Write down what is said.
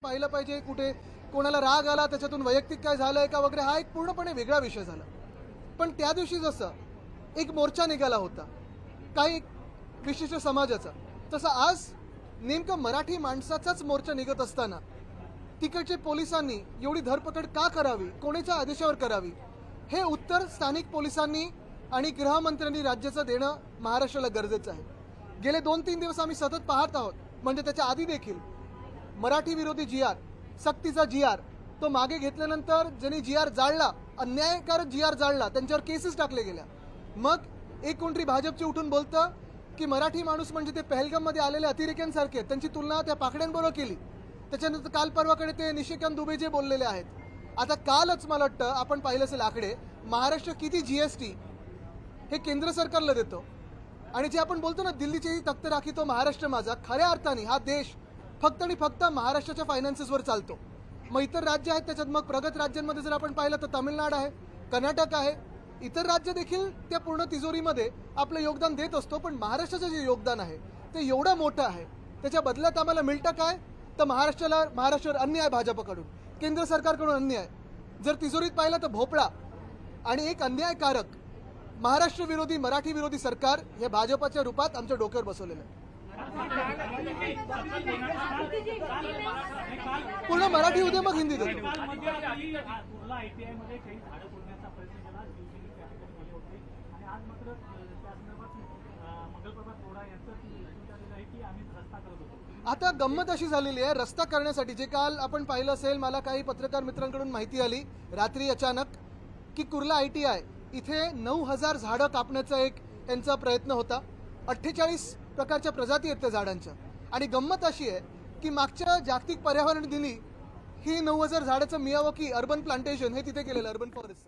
पाहिलं पाहिजे, कुठे कोणाला राग आला, त्याच्यातून वैयक्तिक काय झालंय का वगैरे, हा एक पूर्णपणे वेगळा विषय झाला. पण त्या दिवशी जसं एक मोर्चा निघाला होता काही विशिष्ट समाजाचा, तसं आज नेमकं मराठी माणसाचाच मोर्चा निघत असताना तिकडच्या पोलिसांनी एवढी धरपकड का करावी, कोणाच्या आदेशावर करावी, हे उत्तर स्थानिक पोलिसांनी आणि गृहमंत्र्यांनी राज्याचं देणं महाराष्ट्राला गरजेचं आहे. गेले 2-3 दिवस आम्ही सतत पाहत आहोत, म्हणजे त्याच्या आधी देखील मराठी विरोधी GR, सक्तीचा GR, तो मागे घेतल्यानंतर ज्यांनी GR जाळला, अन्यायकारक GR जाळला, त्यांच्यावर केसेस टाकले गेल्या. मग एक कोणतरी भाजपचे उठून बोलतं की मराठी माणूस म्हणजे ते पहलगाममध्ये आलेले अतिरेक्यांसारखे, त्यांची तुलना त्या पाकड्यांबरोबर केली. त्याच्यानंतर काल परवाकडे ते निशिकांत दुबे जे बोललेले आहेत. आता कालच मला वाटतं आपण पाहिलं असेल आकडे, महाराष्ट्र किती GST हे केंद्र सरकारला देतो. आणि जे आपण बोलतो ना, दिल्लीची तख्त राखी तो महाराष्ट्र माझा, खऱ्या अर्थाने हा देश फक्त आणि फक्त महाराष्ट्राच्या फायनान्सेसवर चालतो. मग इतर राज्य आहेत त्याच्यात, मग प्रगत राज्यांमध्ये जर आपण पाहिलं तर तामिळनाडू आहे, कर्नाटक आहे, इतर राज्य देखील त्या पूर्ण तिजोरीमध्ये आपलं योगदान देत असतो. पण महाराष्ट्राचं जे योगदान आहे ते एवढं मोठं आहे, त्याच्या बदल्यात आम्हाला मिळतं काय, तर महाराष्ट्रावर अन्याय भाजपकडून, केंद्र सरकारकडून अन्याय. जर तिजोरीत पाहिलं तर भोपळा आणि एक अन्यायकारक महाराष्ट्र विरोधी मराठी विरोधी सरकार हे भाजपच्या रूपात आमच्या डोक्यावर बसवलेलं आहे. पूर्ण मराठी उद्या मग हिंदीत होतो. आता गंमत अशी झालेली आहे, रस्ता करण्यासाठी जे काल आपण पाहिलं असेल, मला काही पत्रकार मित्रांकडून माहिती आली रात्री अचानक की कुर्ला ITI इथे 9000 झाडं कापण्याचा एक त्यांचा प्रयत्न होता. 48 प्रकारच्या प्रजाती आहेत त्या झाडांच्या. आणि गंमत अशी आहे की मागच्या जागतिक पर्यावरण दिनी ही 9000 झाडाचं मियावाकी अर्बन प्लांटेशन हे तिथे केलेलं, अर्बन फॉरेस्ट.